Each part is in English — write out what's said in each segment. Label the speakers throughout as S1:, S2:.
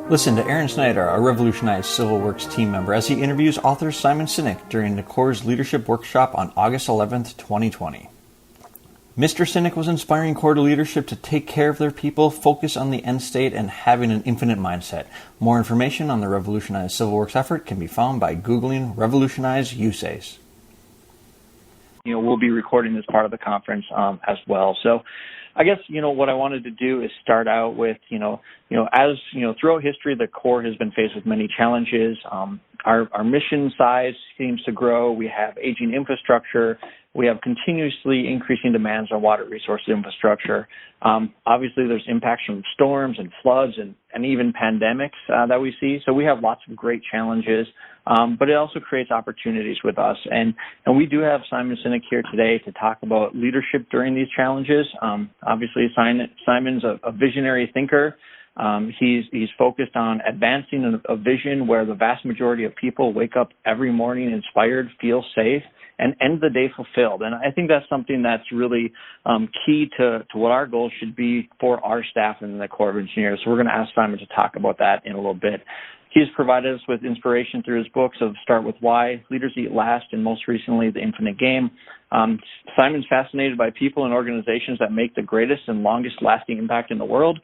S1: Listen to Aaron Snyder, a revolutionized Civil Works team member, as he interviews author Simon Sinek during the Core's Leadership Workshop on August 11th, 2020. Mr. Sinek was inspiring Core leadership to take care of their people, focus on the end state, and having an infinite mindset. More information on the revolutionized Civil Works effort can be found by Googling Revolutionize USACE.
S2: We'll be recording this part of the conference as well. So I guess, what I wanted to do is start out with, throughout history, the Corps has been faced with many challenges. Our mission size seems to grow. We have aging infrastructure. We have continuously increasing demands on water resource infrastructure. Obviously, there's impacts from storms and floods and even pandemics that we see. So we have lots of great challenges, but it also creates opportunities with us. And we do have Simon Sinek here today to talk about leadership during these challenges. Obviously, Simon's a visionary thinker. He's focused on advancing a vision where the vast majority of people wake up every morning inspired, feel safe, and end the day fulfilled. And I think that's something that's really key to what our goals should be for our staff in the Corps of Engineers. So we're going to ask Simon to talk about that in a little bit. He's provided us with inspiration through his books of Start With Why, Leaders Eat Last, and most recently, The Infinite Game. Simon's fascinated by people and organizations that make the greatest and longest-lasting impact in the world,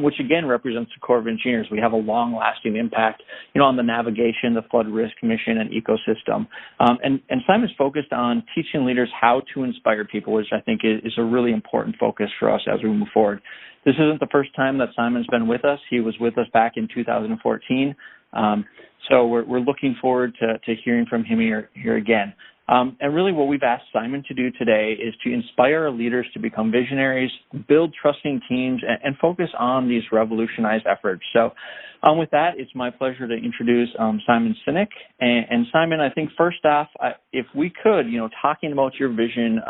S2: which again represents the Corps of Engineers. We have a long-lasting impact, on the navigation, the flood risk mission, and ecosystem. And Simon's focused on teaching leaders how to inspire people, which I think is a really important focus for us as we move forward. This isn't the first time that Simon's been with us. He was with us back in 2014. So we're looking forward to hearing from him here again. And really what we've asked Simon to do today is to inspire our leaders to become visionaries, build trusting teams, and focus on these revolutionized efforts. So with that, it's my pleasure to introduce Simon Sinek. And Simon, I think first off, if we could, talking about your vision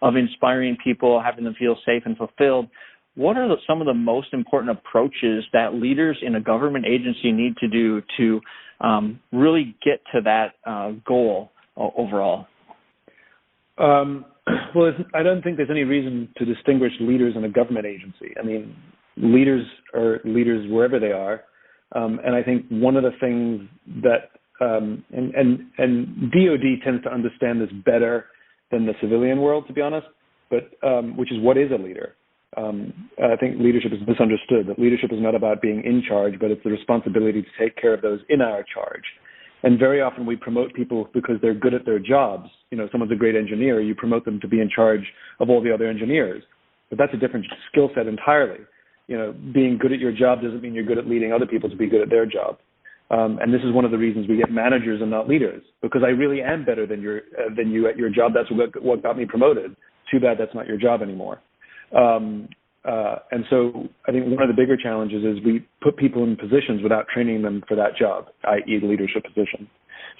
S2: of inspiring people, having them feel safe and fulfilled, what are some of the most important approaches that leaders in a government agency need to do to really get to that goal overall?
S3: Well, I don't think there's any reason to distinguish leaders in a government agency. I mean, leaders are leaders wherever they are. And I think one of the things that, and DOD tends to understand this better than the civilian world, to be honest, but which is what is a leader. I think leadership is misunderstood, that leadership is not about being in charge, but it's the responsibility to take care of those in our charge. And very often we promote people because they're good at their jobs. Someone's a great engineer, you promote them to be in charge of all the other engineers. But that's a different skill set entirely. Being good at your job doesn't mean you're good at leading other people to be good at their job. And this is one of the reasons we get managers and not leaders, because I really am better than you at your job. That's what got me promoted. Too bad that's not your job anymore. And so I think one of the bigger challenges is we put people in positions without training them for that job, i.e. the leadership position.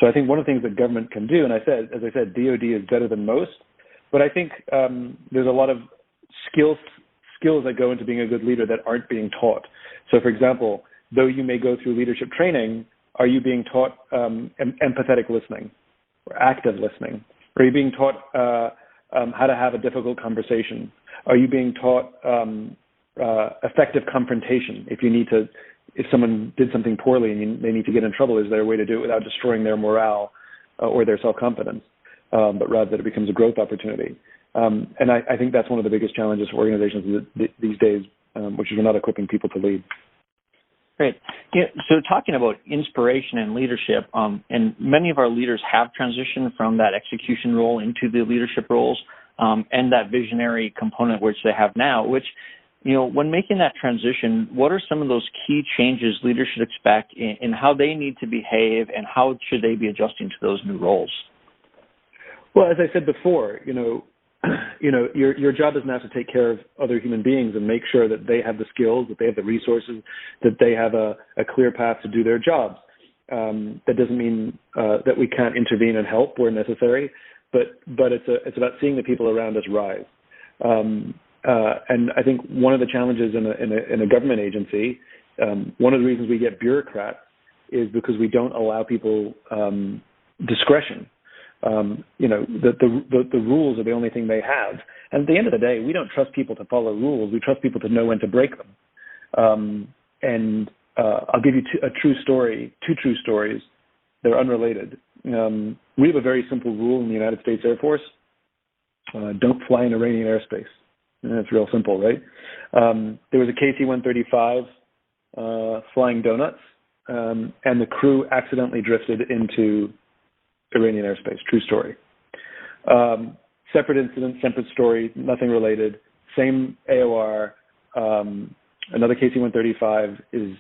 S3: So I think one of the things that government can do, and as I said, DOD is better than most, but I think there's a lot of skills that go into being a good leader that aren't being taught. So for example, though you may go through leadership training, are you being taught empathetic listening or active listening? Are you being taught how to have a difficult conversation? Are you being taught effective confrontation? If someone did something poorly and they need to get in trouble, is there a way to do it without destroying their morale or their self-confidence, but rather that it becomes a growth opportunity? And I think that's one of the biggest challenges for organizations these days, which is we're not equipping people to lead.
S2: Great. So talking about inspiration and leadership, and many of our leaders have transitioned from that execution role into the leadership roles, and that visionary component which they have now, which, when making that transition, what are some of those key changes leaders should expect in how they need to behave, and how should they be adjusting to those new roles?
S3: Well, as I said before, your job is now to take care of other human beings and make sure that they have the skills, that they have the resources, that they have a clear path to do their jobs. That doesn't mean that we can't intervene and help where necessary, but it's about seeing the people around us rise. And I think one of the challenges in a government agency, one of the reasons we get bureaucrats is because we don't allow people discretion. The rules are the only thing they have. And at the end of the day, we don't trust people to follow rules. We trust people to know when to break them. And I'll give you two true stories. They're unrelated. We have a very simple rule in the United States Air Force. Don't fly in Iranian airspace. And it's real simple, right? There was a KC-135 flying donuts, and the crew accidentally drifted into Iranian airspace. True story. Separate incident, separate story, nothing related. Same AOR. Another KC-135 is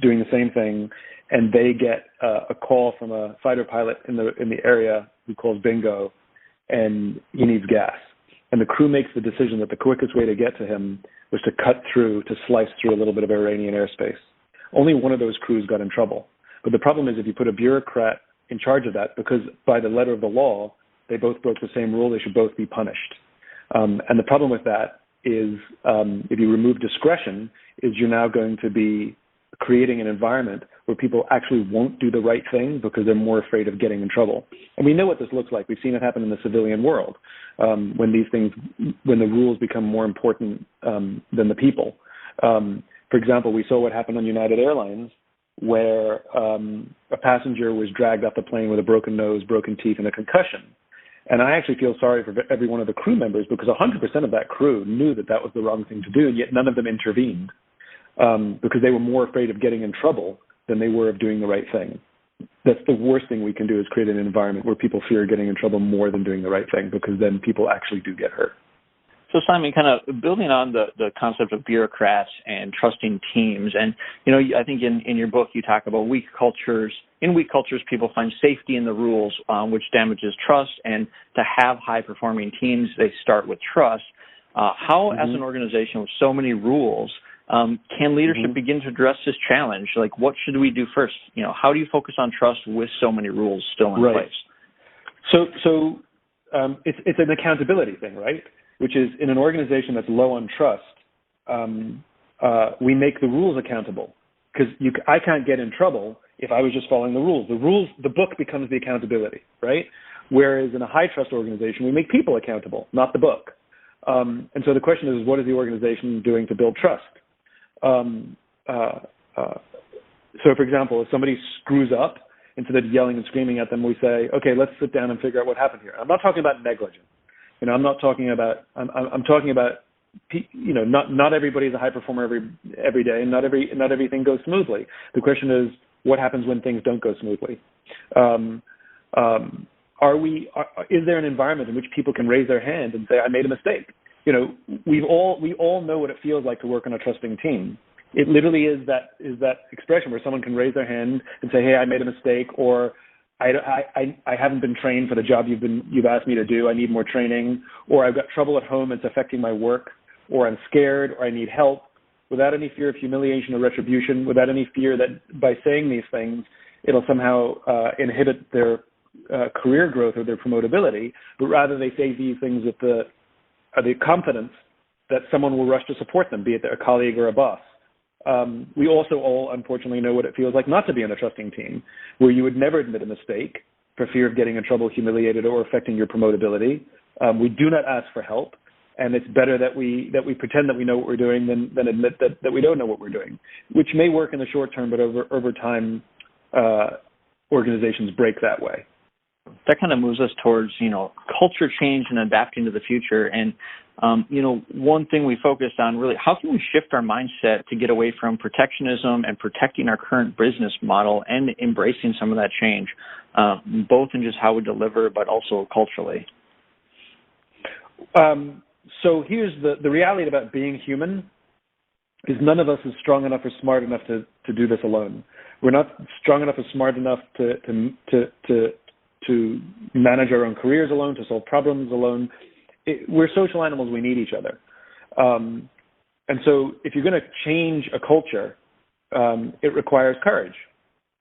S3: doing the same thing, and they get a call from a fighter pilot in the area who calls bingo, and he needs gas. And the crew makes the decision that the quickest way to get to him was to slice through a little bit of Iranian airspace. Only one of those crews got in trouble. But the problem is if you put a bureaucrat in charge of that, because by the letter of the law, they both broke the same rule, they should both be punished. And the problem with that is if you remove discretion, is you're now going to be creating an environment where people actually won't do the right thing because they're more afraid of getting in trouble. And we know what this looks like. We've seen it happen in the civilian world when the rules become more important than the people. For example, we saw what happened on United Airlines, where a passenger was dragged off the plane with a broken nose, broken teeth, and a concussion. And I actually feel sorry for every one of the crew members because 100% of that crew knew that was the wrong thing to do, and yet none of them intervened because they were more afraid of getting in trouble than they were of doing the right thing. That's the worst thing we can do, is create an environment where people fear getting in trouble more than doing the right thing, because then people actually do get hurt.
S2: So Simon, kind of building on the concept of bureaucrats and trusting teams, and I think in your book you talk about weak cultures. In weak cultures, people find safety in the rules, which damages trust. And to have high-performing teams, they start with trust. How, as an organization with so many rules, can leadership begin to address this challenge? Like, what should we do first? How do you focus on trust with so many rules still in place?
S3: So it's an accountability thing, right? Which is, in an organization that's low on trust, we make the rules accountable, because I can't get in trouble if I was just following the rules. The book becomes the accountability, right? Whereas in a high trust organization, we make people accountable, not the book. And so the question is, what is the organization doing to build trust? So, for example, if somebody screws up, instead of yelling and screaming at them, we say, okay, let's sit down and figure out what happened here. I'm not talking about negligence. I'm not talking about. I'm talking about. Not everybody is a high performer every day, and not everything goes smoothly. The question is, what happens when things don't go smoothly? Is there an environment in which people can raise their hand and say, I made a mistake? We all know what it feels like to work on a trusting team. It literally is that expression where someone can raise their hand and say, hey, I made a mistake, or I haven't been trained for the job you've asked me to do. I need more training, or I've got trouble at home. It's affecting my work, or I'm scared, or I need help, without any fear of humiliation or retribution, without any fear that by saying these things, it'll somehow inhibit their career growth or their promotability, but rather they say these things with the confidence that someone will rush to support them, be it a colleague or a boss. We also all, unfortunately, know what it feels like not to be on a trusting team, where you would never admit a mistake for fear of getting in trouble, humiliated, or affecting your promotability. We do not ask for help, and it's better that we pretend that we know what we're doing than admit that we don't know what we're doing, which may work in the short term, but over time, organizations break that way.
S2: That kind of moves us towards, culture change and adapting to the future. And, one thing we focused on really, how can we shift our mindset to get away from protectionism and protecting our current business model and embracing some of that change, both in just how we deliver, but also culturally?
S3: So here's the reality about being human is none of us is strong enough or smart enough to do this alone. We're not strong enough or smart enough to manage our own careers alone, to solve problems alone. We're social animals. We need each other. And so if you're going to change a culture, it requires courage.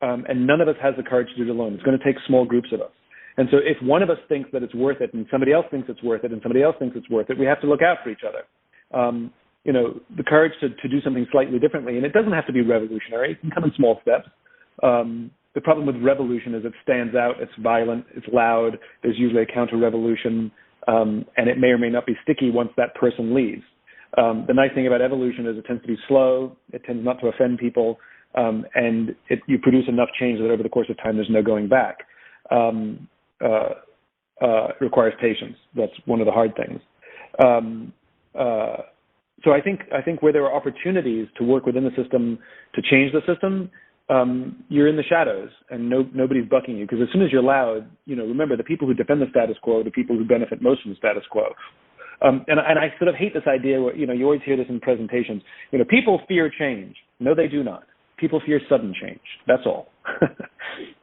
S3: And none of us has the courage to do it alone. It's going to take small groups of us. And so if one of us thinks that it's worth it and somebody else thinks it's worth it and somebody else thinks it's worth it, we have to look out for each other. The courage to do something slightly differently. And it doesn't have to be revolutionary. It can come in small steps. The problem with revolution is it stands out, it's violent, it's loud, there's usually a counter-revolution, and it may or may not be sticky once that person leaves. The nice thing about evolution is it tends to be slow, it tends not to offend people, and you produce enough change that over the course of time there's no going back. It requires patience. That's one of the hard things. So I think where there are opportunities to work within the system to change the system, you're in the shadows and nobody's bucking you, because as soon as you're loud, remember, the people who defend the status quo are the people who benefit most from the status quo. And I sort of hate this idea where, you always hear this in presentations. People fear change. No, they do not. People fear sudden change. That's all.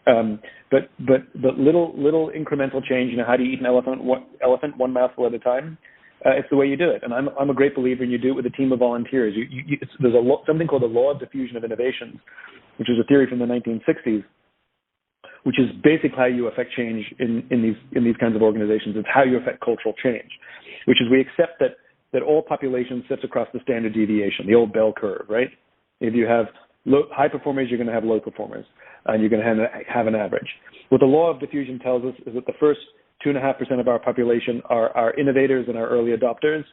S3: But little incremental change. How do you eat an elephant one mouthful at a time? It's the way you do it. And I'm a great believer in you do it with a team of volunteers. There's something called the law of diffusion of innovations, which is a theory from the 1960s, which is basically how you affect change in these kinds of organizations. It's how you affect cultural change, which is we accept that all population sits across the standard deviation, the old bell curve, right? If you have high performers, you're going to have low performers, and you're going to have an average. What the law of diffusion tells us is that the first 2.5% of our population are innovators and our early adopters.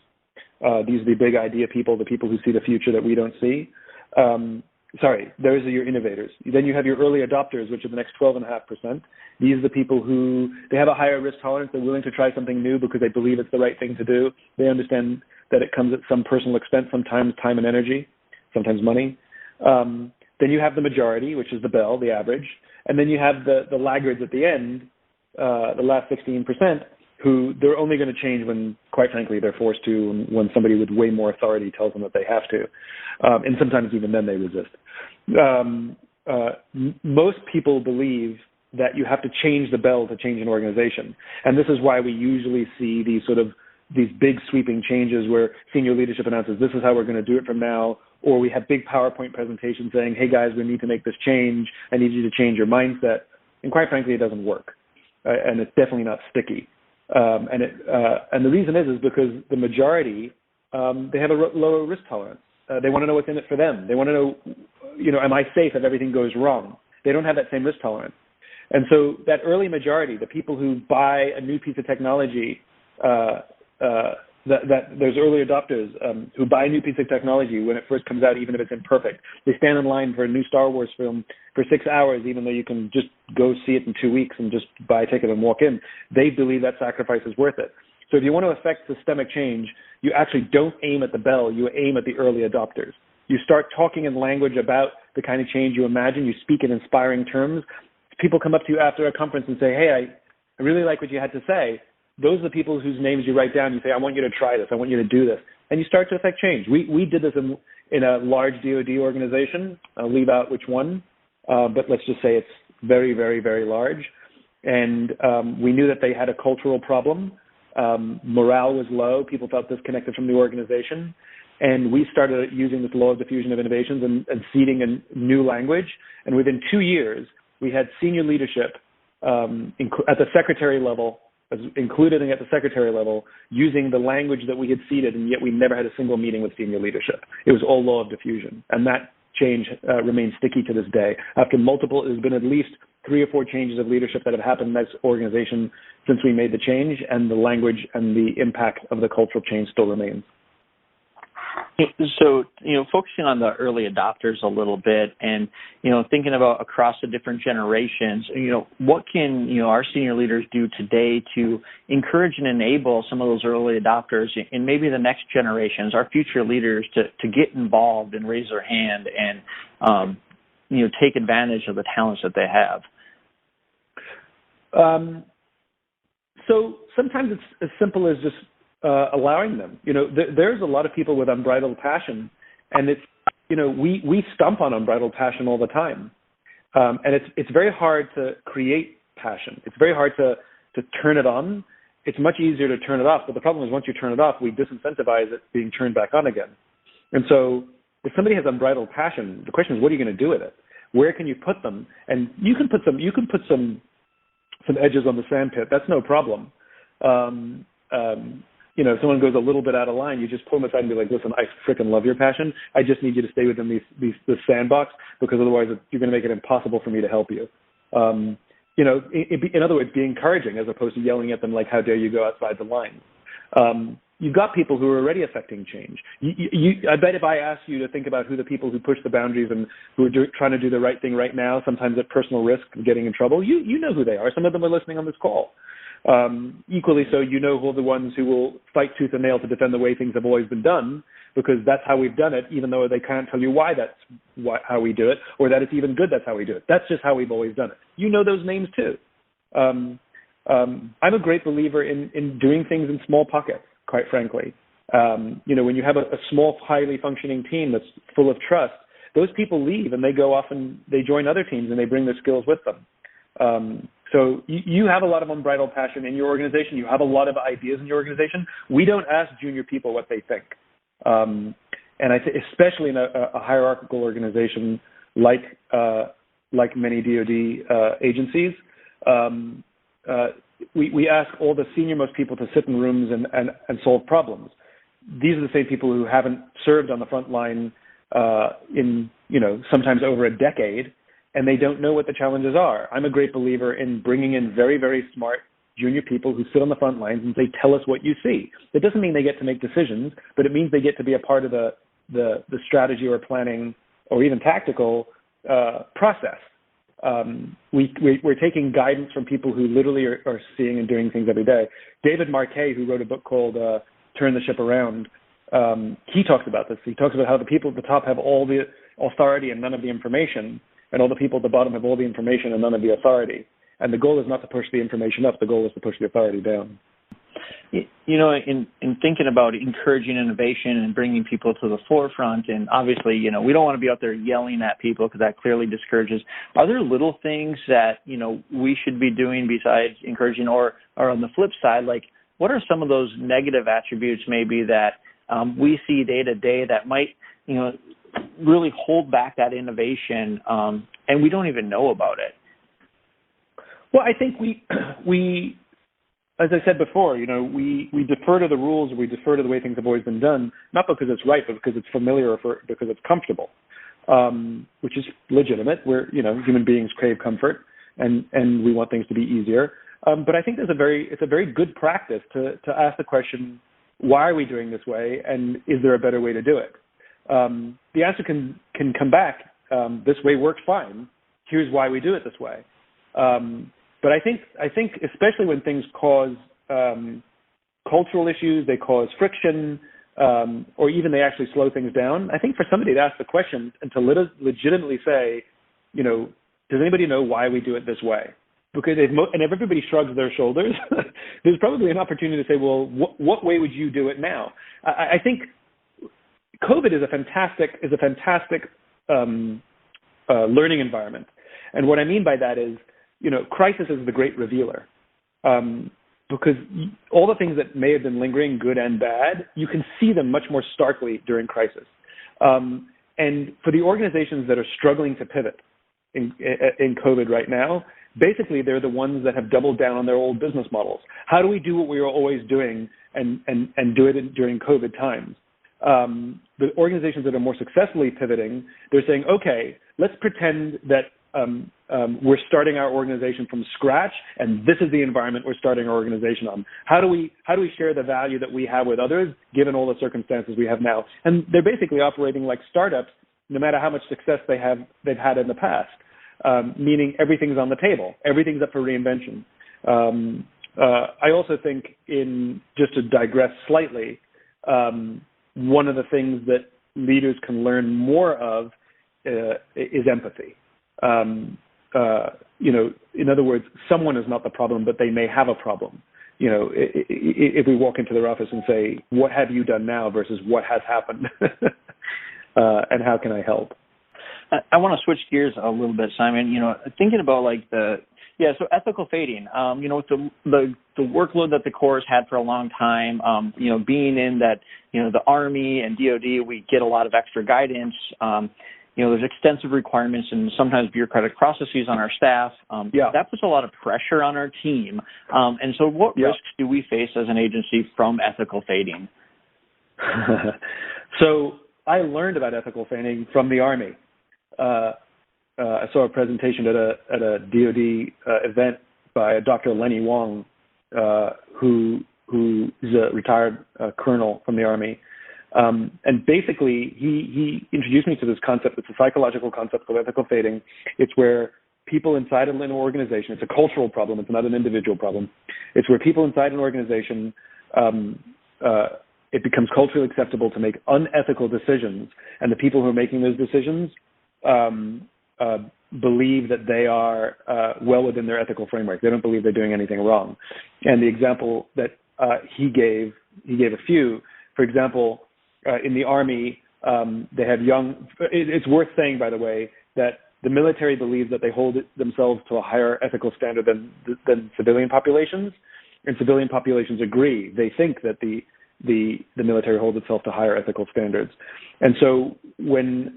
S3: These are the big idea people, the people who see the future that we don't see. Those are your innovators. Then you have your early adopters, which are the next 12.5%. These are the people who, they have a higher risk tolerance. They're willing to try something new because they believe it's the right thing to do. They understand that it comes at some personal expense, sometimes time and energy, sometimes money. Then you have the majority, which is the bell, the average. And then you have the laggards at the end, the last 16%, who they're only going to change when, quite frankly, they're forced to, when somebody with way more authority tells them that they have to. And sometimes even then they resist. Most people believe that you have to change the bell to change an organization. And this is why we usually see these big sweeping changes where senior leadership announces, this is how we're going to do it from now. Or we have big PowerPoint presentations saying, hey guys, we need to make this change. I need you to change your mindset. And quite frankly, it doesn't work. And it's definitely not sticky. And the reason is because the majority, they have a lower risk tolerance. They want to know what's in it for them. They want to know, am I safe if everything goes wrong? They don't have that same risk tolerance. And so that early majority, the people who buy a new piece of technology, those early adopters who buy a new piece of technology when it first comes out, even if it's imperfect, they stand in line for a new Star Wars film for 6 hours, even though you can just go see it in 2 weeks and just buy a ticket and walk in. They believe that sacrifice is worth it. So if you want to affect systemic change, you actually don't aim at the bell, you aim at the early adopters. You start talking in language about the kind of change you imagine, you speak in inspiring terms. People come up to you after a conference and say, hey, I really like what you had to say. Those are the people whose names you write down. You say, I want you to try this. I want you to do this. And you start to affect change. We did this in a large DoD organization. I'll leave out which one, but let's just say it's very, very, very large. And we knew that they had a cultural problem. Morale was low. People felt disconnected from the organization. And we started using this law of diffusion of innovations and seeding a new language. And within 2 years, we had senior leadership at the secretary level, included at the secretary level, using the language that we had seeded, and yet we never had a single meeting with senior leadership. It was all law of diffusion. And that change remains sticky to this day. There's been at least 3 or 4 changes of leadership that have happened in this organization since we made the change, and the language and the impact of the cultural change still remains.
S2: So, focusing on the early adopters a little bit and, thinking about across the different generations, what can, our senior leaders do today to encourage and enable some of those early adopters and maybe the next generations, our future leaders, to get involved and raise their hand and, take advantage of the talents that they have?
S3: So sometimes it's as simple as just allowing them. There's a lot of people with unbridled passion, and it's, we stump on unbridled passion all the time. And it's very hard to create passion. It's very hard to turn it on. It's much easier to turn it off. But the problem is once you turn it off, we disincentivize it being turned back on again. And so if somebody has unbridled passion, the question is, what are you going to do with it? Where can you put them? And you can put some edges on the sandpit. That's no problem. If someone goes a little bit out of line, you just pull them aside and be like, listen, I freaking love your passion. I just need you to stay within this sandbox, because otherwise you're going to make it impossible for me to help you. In other words, be encouraging as opposed to yelling at them like, how dare you go outside the line. you've got people who are already affecting change. I bet if I asked you to think about who the people who push the boundaries and who are trying to do the right thing right now, sometimes at personal risk of getting in trouble, you know who they are. Some of them are listening on this call. Equally so, you know who are the ones who will fight tooth and nail to defend the way things have always been done, because that's how we've done it, even though they can't tell you why that's how we do it, or that it's even good that's how we do it. That's just how we've always done it. You know those names too. I'm a great believer in doing things in small pockets, quite frankly. When you have a small, highly functioning team that's full of trust, those people leave and they go off and they join other teams and they bring their skills with them. So you have a lot of unbridled passion in your organization. You have a lot of ideas in your organization. We don't ask junior people what they think. And especially in a hierarchical organization like many DoD agencies, we ask all the senior-most people to sit in rooms and solve problems. These are the same people who haven't served on the front line in sometimes over a decade, and they don't know what the challenges are. I'm a great believer in bringing in very, very smart junior people who sit on the front lines and say, tell us what you see. That doesn't mean they get to make decisions, but it means they get to be a part of the strategy or planning or even tactical process. We're taking guidance from people who literally are seeing and doing things every day. David Marquet, who wrote a book called Turn the Ship Around, he talks about this. He talks about how the people at the top have all the authority and none of the information, and all the people at the bottom have all the information and none of the authority. And the goal is not to push the information up. The goal is to push the authority down.
S2: In thinking about encouraging innovation and bringing people to the forefront, and obviously, we don't want to be out there yelling at people because that clearly discourages. Are there little things that, we should be doing besides encouraging, or on the flip side, like what are some of those negative attributes maybe that we see day to day that might, really hold back that innovation and we don't even know about it?
S3: Well, I think we as I said before, we defer to the rules, or we defer to the way things have always been done, not because it's right, but because it's familiar or because it's comfortable, which is legitimate. We're, human beings crave comfort, and we want things to be easier. But I think it's a very good practice to ask the question, why are we doing this way, and is there a better way to do it? The answer can come back, this way works fine. Here's why we do it this way. But I think especially when things cause cultural issues, they cause friction, or even they actually slow things down, I think for somebody to ask the question and to legitimately say, does anybody know why we do it this way? Because if everybody shrugs their shoulders, there's probably an opportunity to say, well, what way would you do it now? I think COVID is a fantastic learning environment. And what I mean by that is, crisis is the great revealer, because all the things that may have been lingering, good and bad, you can see them much more starkly during crisis. And for the organizations that are struggling to pivot in COVID right now, basically they're the ones that have doubled down on their old business models. How do we do what we were always doing and do it during COVID times? The organizations that are more successfully pivoting, they're saying, okay, let's pretend that we're starting our organization from scratch, and this is the environment we're starting our organization on. How do we share the value that we have with others, given all the circumstances we have now? And they're basically operating like startups, no matter how much success they've had in the past. Meaning everything's on the table, everything's up for reinvention. I also think, just to digress slightly, one of the things that leaders can learn more of is empathy. In other words, someone is not the problem, but they may have a problem. If we walk into their office and say, what have you done now versus what has happened, and how can I help?
S2: I want to switch gears a little bit, Simon. Thinking about so ethical fading. With the workload that the Corps has had for a long time. Being in that, the Army and DoD, we get a lot of extra guidance. There's extensive requirements and sometimes bureaucratic processes on our staff. That puts a lot of pressure on our team. And so, what risks do we face as an agency from ethical fading?
S3: So I learned about ethical fading from the Army. I saw a presentation at a DoD event by Dr. Lenny Wong, who who's a retired colonel from the Army. And basically, he introduced me to this concept. It's a psychological concept called ethical fading. It's where people inside an organization, it's a cultural problem, it's not an individual problem. It's where people inside an organization, it becomes culturally acceptable to make unethical decisions, and the people who are making those decisions believe that they are well within their ethical framework. They don't believe they're doing anything wrong. And the example that he gave a few. For example, in the Army, they have young. It's worth saying, by the way, that the military believes that they hold themselves to a higher ethical standard than civilian populations, and civilian populations agree. They think that the military holds itself to higher ethical standards. And so when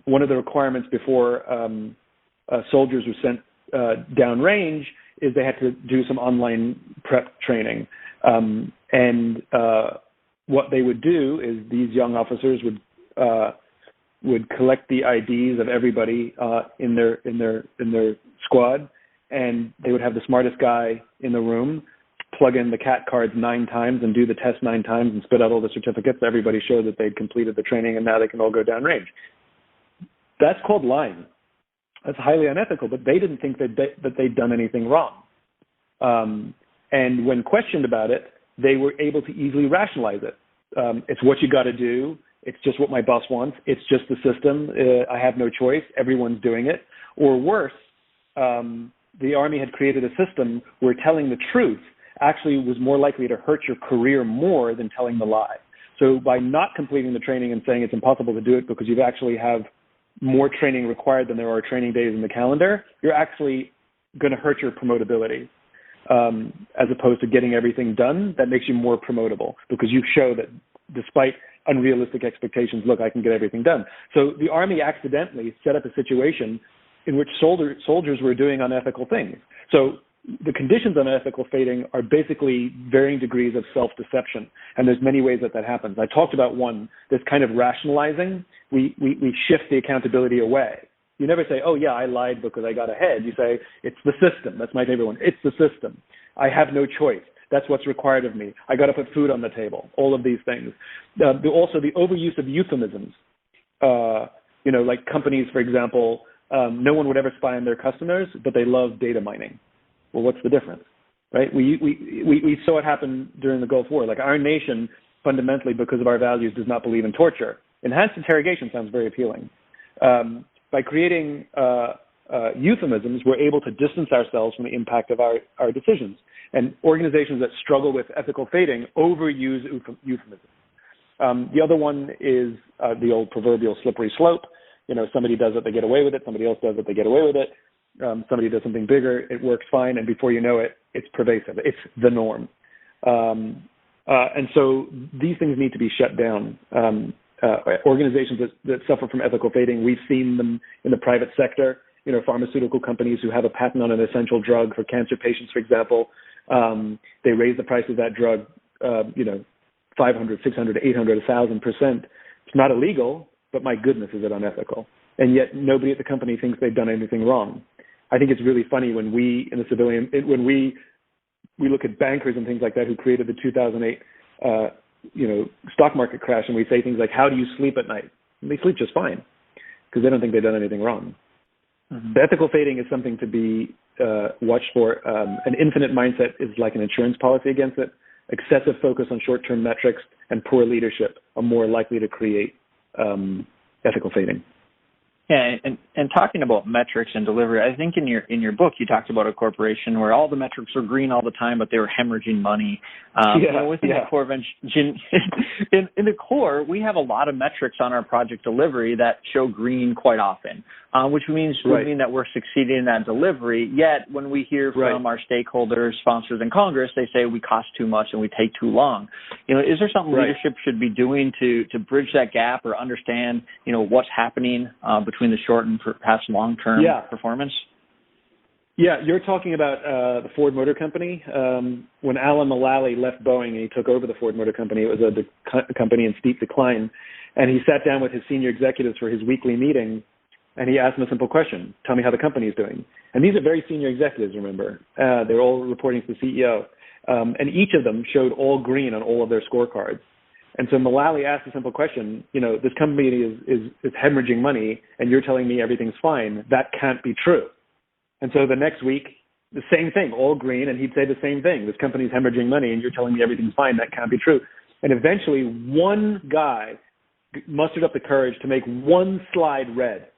S3: one of the requirements before soldiers were sent downrange is they had to do some online prep training. And what they would do is these young officers would collect the IDs of everybody in their squad, and they would have the smartest guy in the room plug in the CAT cards 9 times and do the test 9 times and spit out all the certificates. Everybody showed that they'd completed the training, and now they can all go downrange. That's called lying. That's highly unethical, but they didn't think that they'd done anything wrong. And when questioned about it, they were able to easily rationalize it. It's what you got to do. It's just what my boss wants. It's just the system. I have no choice. Everyone's doing it. Or worse, the Army had created a system where telling the truth actually was more likely to hurt your career more than telling the lie. So by not completing the training and saying it's impossible to do it because you actually have more training required than there are training days in the calendar, you're actually going to hurt your promotability. As opposed to getting everything done, that makes you more promotable because you show that despite unrealistic expectations, look, I can get everything done. So the Army accidentally set up a situation in which soldiers were doing unethical things. So the conditions on ethical fading are basically varying degrees of self-deception, and there's many ways that happens. I talked about one, this kind of rationalizing. We shift the accountability away. You never say, oh, yeah, I lied because I got ahead. You say, it's the system. That's my favorite one. It's the system. I have no choice. That's what's required of me. I got to put food on the table, all of these things. Also, the overuse of euphemisms. Like companies, for example, no one would ever spy on their customers, but they love data mining. Well, what's the difference, right? We saw it happen during the Gulf War. Like our nation, fundamentally, because of our values, does not believe in torture. Enhanced interrogation sounds very appealing. By creating euphemisms, we're able to distance ourselves from the impact of our decisions. And organizations that struggle with ethical fading overuse euphemisms. The other one is the old proverbial slippery slope. Somebody does it, they get away with it. Somebody else does it, they get away with it. Somebody does something bigger, it works fine, and before you know it, it's pervasive. It's the norm. And so these things need to be shut down. Organizations that suffer from ethical fading, we've seen them in the private sector, pharmaceutical companies who have a patent on an essential drug for cancer patients, for example. They raise the price of that drug, 500, 600, 800, 1,000%. It's not illegal, but my goodness, is it unethical? And yet nobody at the company thinks they've done anything wrong. I think it's really funny when we, in the civilian, when we look at bankers and things like that who created the 2008 stock market crash, and we say things like, how do you sleep at night? And they sleep just fine because they don't think they've done anything wrong. Mm-hmm. The ethical fading is something to be watched for. An infinite mindset is like an insurance policy against it. Excessive focus on short-term metrics and poor leadership are more likely to create ethical fading.
S2: Yeah, and talking about metrics and delivery, I think in your book you talked about a corporation where all the metrics were green all the time, but they were hemorrhaging money. Within the core of in the core, we have a lot of metrics on our project delivery that show green quite often, which means would mean that we're succeeding in that delivery. Yet when we hear from our stakeholders, sponsors, and Congress, they say we cost too much and we take too long. Is there something leadership should be doing to bridge that gap or understand what's happening between the short and perhaps long-term performance?
S3: Yeah, you're talking about the Ford Motor Company. When Alan Mulally left Boeing and he took over the Ford Motor Company, it was a company in steep decline. And he sat down with his senior executives for his weekly meeting, and he asked them a simple question: tell me how the company is doing. And these are very senior executives, remember. They're all reporting to the CEO. and each of them showed all green on all of their scorecards. And so Mullally asked a simple question, this company is hemorrhaging money and you're telling me everything's fine. That can't be true. And so the next week, the same thing, all green, and he'd say the same thing. This company's hemorrhaging money and you're telling me everything's fine. That can't be true. And eventually one guy mustered up the courage to make one slide red.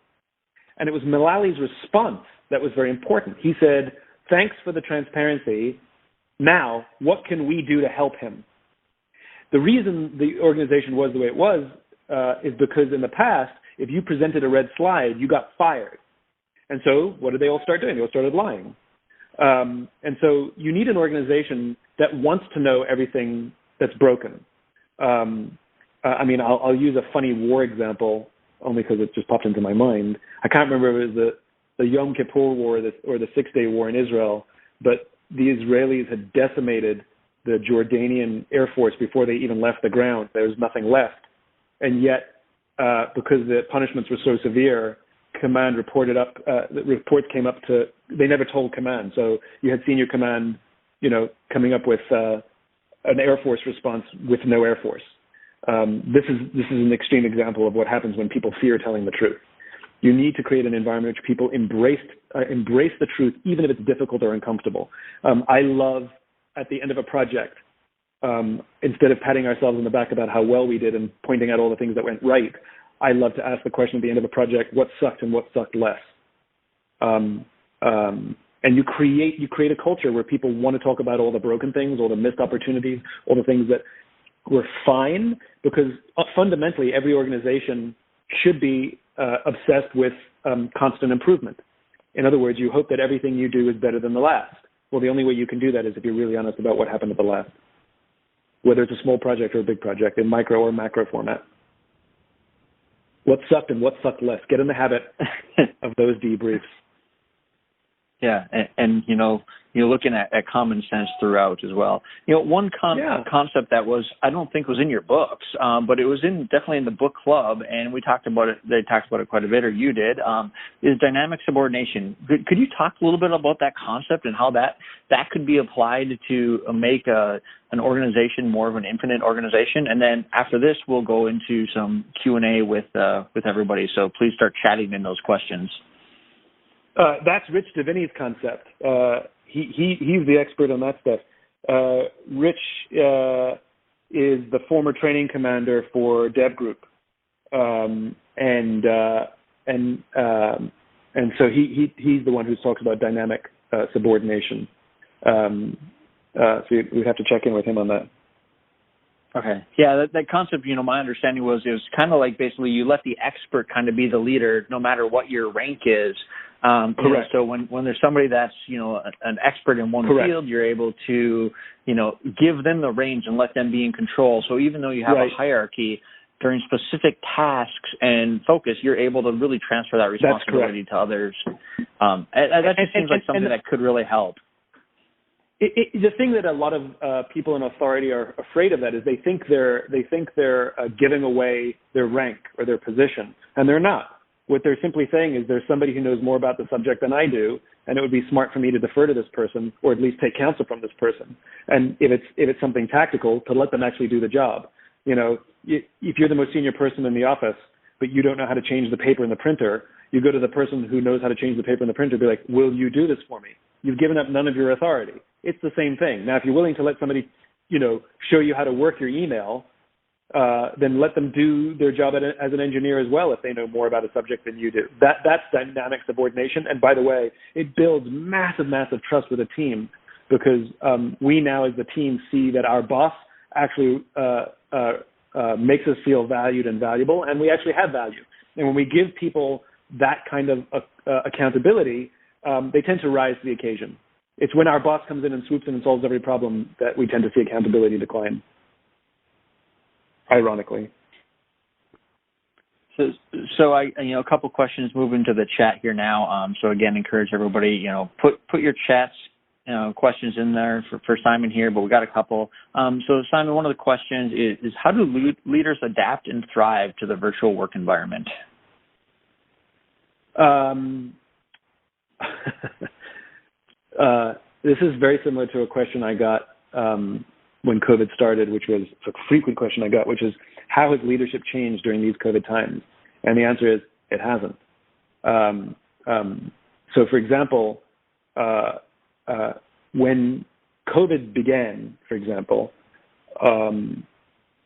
S3: And it was Mullally's response that was very important. He said, "Thanks for the transparency. Now, what can we do to help him?" The reason the organization was the way it was is because in the past, if you presented a red slide, you got fired. And so what did they all start doing? They all started lying. And so you need an organization that wants to know everything that's broken. I'll use a funny war example only because it just popped into my mind. I can't remember if it was the Yom Kippur War or the Six-Day War in Israel, but the Israelis had decimated the Jordanian Air Force before they even left the ground. There was nothing left. And yet, because the punishments were so severe, command reported up, the reports came up they never told command. So you had senior command, coming up with an Air Force response with no Air Force. This is an extreme example of what happens when people fear telling the truth. You need to create an environment in which people embrace the truth, even if it's difficult or uncomfortable. I love, at the end of a project, instead of patting ourselves on the back about how well we did and pointing out all the things that went right, I love to ask the question at the end of a project, what sucked and what sucked less? And you create a culture where people want to talk about all the broken things, all the missed opportunities, all the things that were fine, because fundamentally every organization should be obsessed with constant improvement. In other words, you hope that everything you do is better than the last. Well, the only way you can do that is if you're really honest about what happened at the last, whether it's a small project or a big project, in micro or macro format. What sucked and what sucked less. Get in the habit of those debriefs.
S2: Yeah, and you're looking at common sense throughout as well. One concept that I don't think was in your books, but it was definitely in the book club, and we talked about it. They talked about it quite a bit, or you did. Is dynamic subordination. Could you talk a little bit about that concept and how that could be applied to make an organization more of an infinite organization? And then after this, we'll go into some Q&A with everybody. So please start chatting in those questions.
S3: That's Rich Davini's concept. He's the expert on that stuff. Rich is the former training commander for Dev Group, and so he's the one who talks about dynamic subordination. So we'd have to check in with him on that.
S2: Okay. Yeah, that concept, my understanding was it was kind of like basically you let the expert kind of be the leader no matter what your rank is.
S3: Correct.
S2: So when there's somebody that's, an expert in one
S3: Correct.
S2: field, you're able to, give them the reins and let them be in control. So even though you have
S3: Right.
S2: a hierarchy, during specific tasks and focus, you're able to really transfer that responsibility to others. That just seems like something that could really help.
S3: The thing that a lot of people in authority are afraid of that is they think they're giving away their rank or their position, and they're not. What they're simply saying is there's somebody who knows more about the subject than I do, and it would be smart for me to defer to this person or at least take counsel from this person. And if it's something tactical, to let them actually do the job. If you're the most senior person in the office, but you don't know how to change the paper in the printer, you go to the person who knows how to change the paper in the printer and be like, will you do this for me? You've given up none of your authority. It's the same thing. Now, if you're willing to let somebody, show you how to work your email, then let them do their job as an engineer as well if they know more about a subject than you do. That's dynamic subordination. And by the way, it builds massive, massive trust with a team because we now as the team see that our boss actually makes us feel valued and valuable, and we actually have value. And when we give people that kind of accountability, they tend to rise to the occasion. It's when our boss comes in and swoops in and solves every problem that we tend to see accountability decline. Ironically.
S2: So I a couple questions moving to the chat here now. So again, encourage everybody, put your chats, questions in there for Simon here, but we got a couple. So Simon, one of the questions is how do leaders adapt and thrive to the virtual work environment?
S3: This is very similar to a question I got when COVID started, which was a frequent question I got, which is, how has leadership changed during these COVID times? And the answer is, it hasn't. So, for example, when COVID began, for example,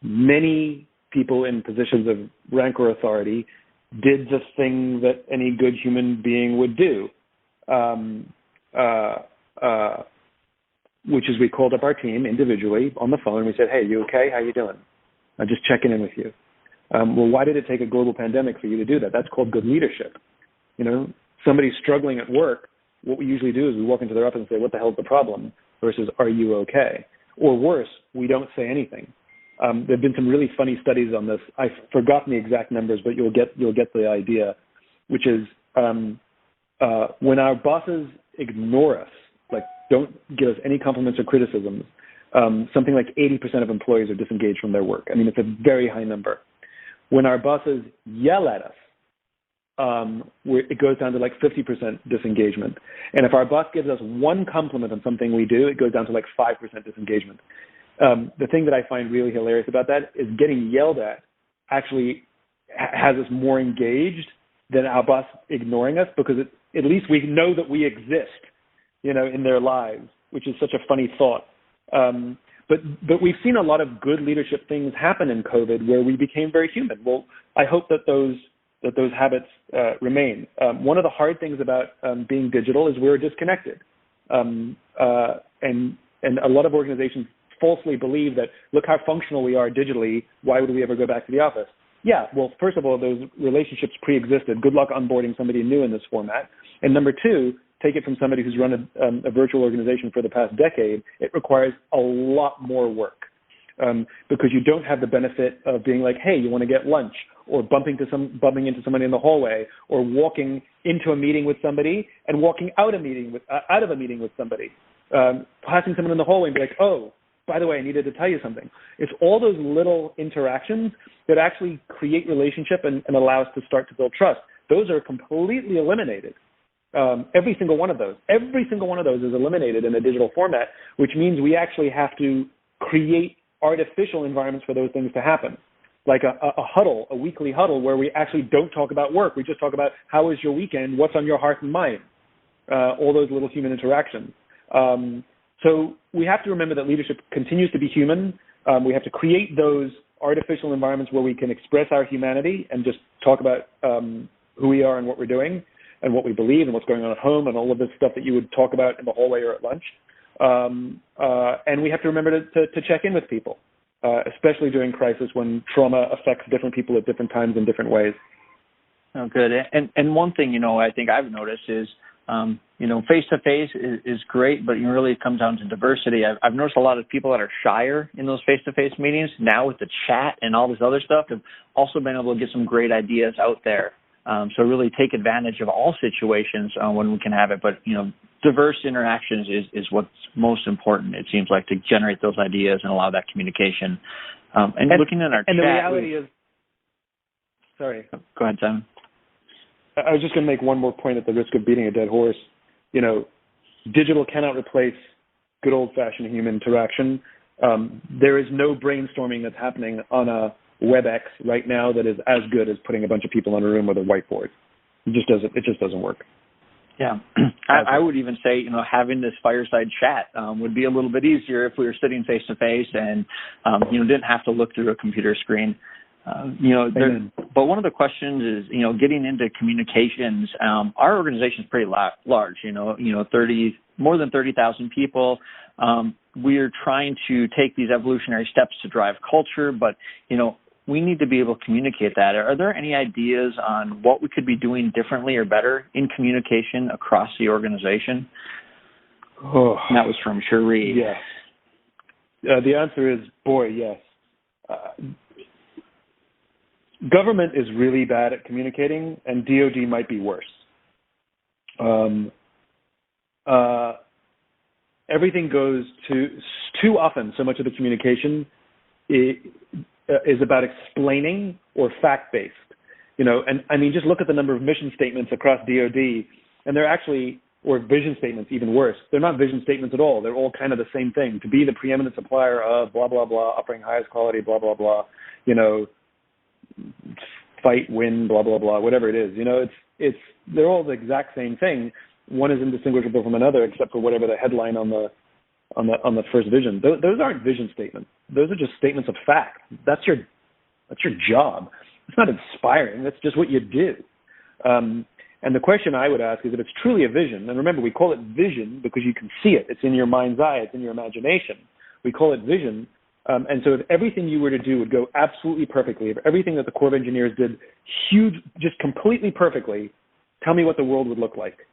S3: many people in positions of rank or authority did the thing that any good human being would do, which is we called up our team individually on the phone and we said, hey, you okay? How you doing? I'm just checking in with you. Well, why did it take a global pandemic for you to do that? That's called good leadership. You know, somebody's struggling at work, what we usually do is we walk into their office and say, what the hell's the problem? Versus, are you okay? Or worse, we don't say anything. There have been some really funny studies on this. I've forgotten the exact numbers, but you'll get the idea, which is when our bosses ignore us, like don't give us any compliments or criticisms, something like 80% of employees are disengaged from their work. I mean, it's a very high number. When our bosses yell at us, it goes down to like 50% disengagement. And if our boss gives us one compliment on something we do, it goes down to like 5% disengagement. The thing that I find really hilarious about that is getting yelled at actually has us more engaged than our boss ignoring us, because at least we know that we exist, you know, in their lives, which is such a funny thought. But we've seen a lot of good leadership things happen in COVID where we became very human. Well, I hope that those habits remain. One of the hard things about being digital is we're disconnected. And a lot of organizations falsely believe that, look how functional we are digitally, why would we ever go back to the office? Yeah, well, first of all, those relationships pre-existed. Good luck onboarding somebody new in this format. And number two, take it from somebody who's run a virtual organization for the past decade, it requires a lot more work because you don't have the benefit of being like, hey, you want to get lunch, or bumping into somebody in the hallway, or walking into a meeting with somebody and walking out of a meeting with somebody, passing someone in the hallway and be like, oh, by the way, I needed to tell you something. It's all those little interactions that actually create relationship and allow us to start to build trust. Those are completely eliminated. Every single one of those is eliminated in a digital format, which means we actually have to create artificial environments for those things to happen. Like a huddle, a weekly huddle where we actually don't talk about work. We just talk about how was your weekend, what's on your heart and mind, all those little human interactions. So we have to remember that leadership continues to be human. We have to create those artificial environments where we can express our humanity and just talk about who we are and what we're doing and what we believe and what's going on at home and all of this stuff that you would talk about in the hallway or at lunch. And we have to remember to check in with people, especially during crisis when trauma affects different people at different times in different ways.
S2: Oh, good. And one thing, I think I've noticed is, face-to-face is great, but really it comes down to diversity. I've noticed a lot of people that are shyer in those face-to-face meetings now with the chat and all this other stuff have also been able to get some great ideas out there. So really take advantage of all situations when we can have it. But, diverse interactions is what's most important, it seems like, to generate those ideas and allow that communication. And looking at our
S3: and
S2: chat...
S3: the reality is... Sorry.
S2: Go ahead, Simon.
S3: I was just going to make one more point at the risk of beating a dead horse. Digital cannot replace good old-fashioned human interaction. There is no brainstorming that's happening on a WebEx right now that is as good as putting a bunch of people in a room with a whiteboard. It just doesn't work.
S2: Yeah. I would even say, having this fireside chat would be a little bit easier if we were sitting face-to-face and, didn't have to look through a computer screen. But one of the questions is, getting into communications. Our organization is pretty large, more than 30,000 people. We're trying to take these evolutionary steps to drive culture, but, we need to be able to communicate that. Are there any ideas on what we could be doing differently or better in communication across the organization?
S3: Oh,
S2: and that was from Cherie.
S3: Yes. The answer is, yes. Government is really bad at communicating, and DoD might be worse. Everything goes too often. So much of the communication is about explaining or fact-based. And I mean, just look at the number of mission statements across DoD, and they're actually or vision statements, even worse. They're not vision statements at all. They're all kind of the same thing. To be the preeminent supplier of blah, blah, blah, offering highest quality, blah, blah, blah, fight, win, blah, blah, blah, whatever it is. They're all the exact same thing. One is indistinguishable from another except for whatever the headline on the first vision. Those aren't vision statements. Those are just statements of fact. That's your job. It's not inspiring. That's just what you do. And the question I would ask is if it's truly a vision, and remember, we call it vision because you can see it. It's in your mind's eye. It's in your imagination. We call it vision. And so if everything you were to do would go absolutely perfectly, if everything that the Corps of Engineers did just completely perfectly, tell me what the world would look like.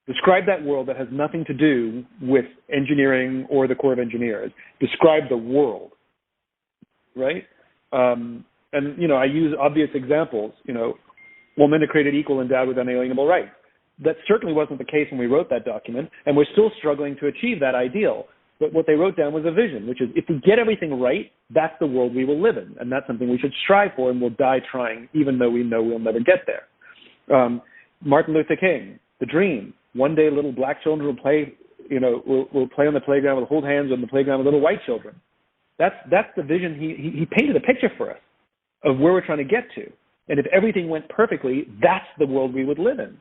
S3: Describe that world that has nothing to do with engineering or the Corps of Engineers. Describe the world, right? And, I use obvious examples, woman are created equal, endowed with unalienable rights. That certainly wasn't the case when we wrote that document, and we're still struggling to achieve that ideal. But what they wrote down was a vision, which is if we get everything right, that's the world we will live in, and that's something we should strive for, and we'll die trying, even though we know we'll never get there. Martin Luther King, the dream. One day, little black children will play, will play on the playground, will hold hands on the playground with little white children. That's the vision. He painted a picture for us of where we're trying to get to. And if everything went perfectly, that's the world we would live in.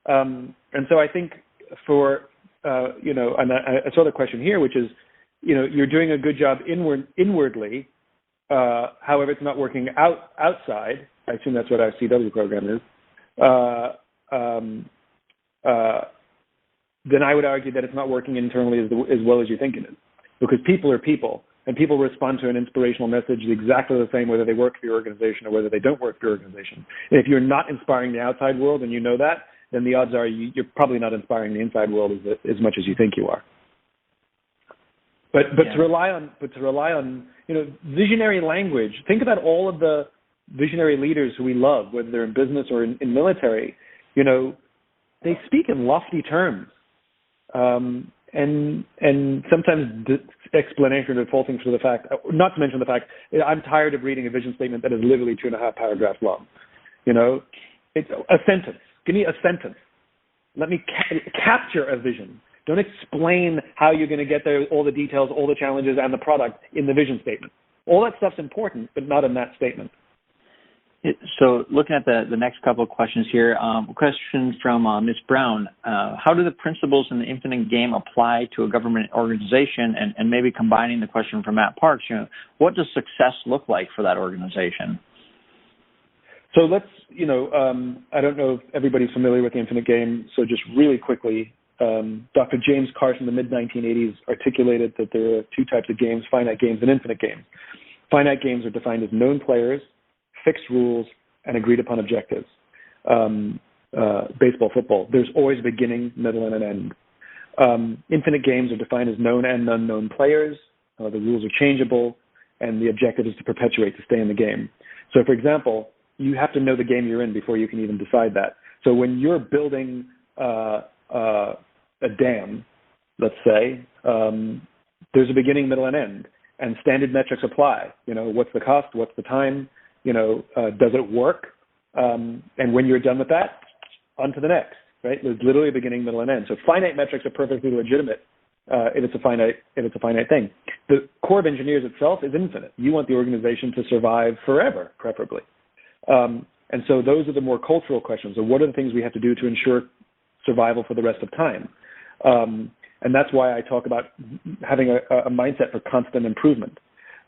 S3: And so I think and I saw the question here, which is, you're doing a good job inwardly. However, it's not working outside. I assume that's what our CW program is. Then I would argue that it's not working internally as well as you think it is, because people are people. And people respond to an inspirational message exactly the same whether they work for your organization or whether they don't work for your organization. And if you're not inspiring the outside world and you know that, then the odds are you're probably not inspiring the inside world as much as you think you are. But to rely on visionary language. Think about all of the visionary leaders who we love, whether they're in business or in military. They speak in lofty terms. And sometimes explanation or defaulting to the fact, not to mention the fact, I'm tired of reading a vision statement that is literally 2.5 paragraphs long. It's a sentence. Give me a sentence. Let me capture a vision. Don't explain how you're going to get there, all the details, all the challenges, and the product in the vision statement. All that stuff's important, but not in that statement.
S2: So looking at the next couple of questions here, a question from Ms. Brown. How do the principles in the infinite game apply to a government organization? And maybe combining the question from Matt Parks, what does success look like for that organization?
S3: So let's, I don't know if everybody's familiar with the infinite game, so just really quickly, Dr. James Carson in the mid-1980s articulated that there are two types of games, finite games and infinite games. Finite games are defined as known players, fixed rules, and agreed upon objectives. Baseball, football, there's always a beginning, middle, and an end. Infinite games are defined as known and unknown players. The rules are changeable, and the objective is to perpetuate, to stay in the game. So, for example, you have to know the game you're in before you can even decide that. So when you're building a dam, let's say, there's a beginning, middle, and end, and standard metrics apply. What's the cost? What's the time? Does it work? And when you're done with that, on to the next, right? There's literally a beginning, middle, and end. So finite metrics are perfectly legitimate if it's a finite thing. The Corps of Engineers itself is infinite. You want the organization to survive forever, preferably. And so those are the more cultural questions. So what are the things we have to do to ensure survival for the rest of time? And that's why I talk about having a mindset for constant improvement.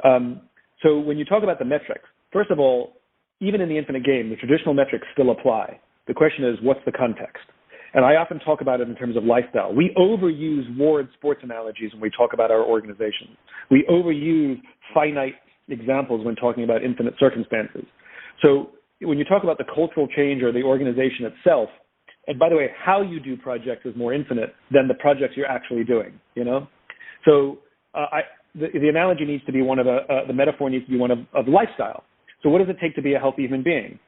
S3: So when you talk about the metrics, first of all, even in the infinite game, the traditional metrics still apply. The question is, what's the context? And I often talk about it in terms of lifestyle. We overuse war and sports analogies when we talk about our organization. We overuse finite examples when talking about infinite circumstances. So when you talk about the cultural change or the organization itself, and by the way, how you do projects is more infinite than the projects you're actually doing, So the analogy needs to be one of the metaphor needs to be one of lifestyle. So what does it take to be a healthy human being?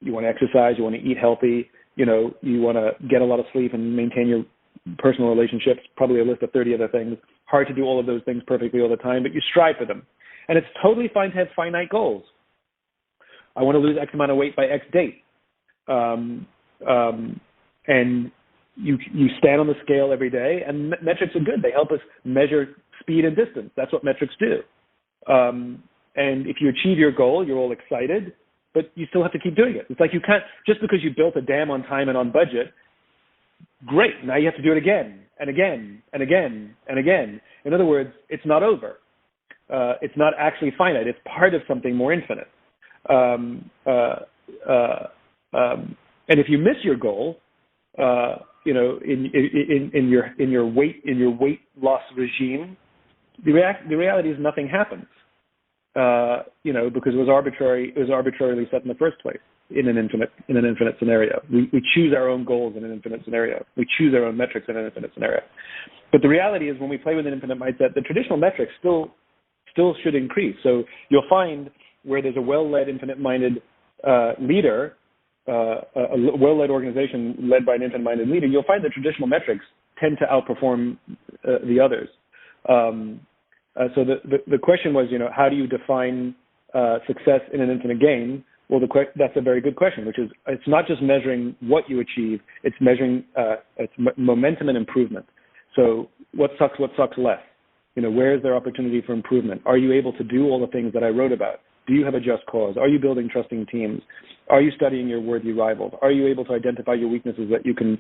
S3: You want to exercise, you want to eat healthy, you want to get a lot of sleep and maintain your personal relationships, probably a list of 30 other things. Hard to do all of those things perfectly all the time, but you strive for them. And it's totally fine to have finite goals. I want to lose X amount of weight by X date. And you stand on the scale every day, and metrics are good. They help us measure speed and distance. That's what metrics do. And if you achieve your goal, you're all excited, but you still have to keep doing it. It's like you can't, just because you built a dam on time and on budget, great, now you have to do it again and again and again and again. In other words, it's not over. It's not actually finite. It's part of something more infinite. And if you miss your goal, in your weight loss regime, the reality is nothing happens. Because it was arbitrarily set in the first place in an infinite scenario. We choose our own goals in an infinite scenario. We choose our own metrics in an infinite scenario. But the reality is, when we play with an infinite mindset, the traditional metrics still should increase. So you'll find where there's a well-led, infinite-minded leader, a well-led organization led by an infinite-minded leader, you'll find the traditional metrics tend to outperform the others. So the question was, how do you define success in an infinite game? Well, that's a very good question, which is, it's not just measuring what you achieve, it's measuring momentum and improvement. So what sucks less? Where is there opportunity for improvement? Are you able to do all the things that I wrote about? Do you have a just cause? Are you building trusting teams? Are you studying your worthy rivals? Are you able to identify your weaknesses that you can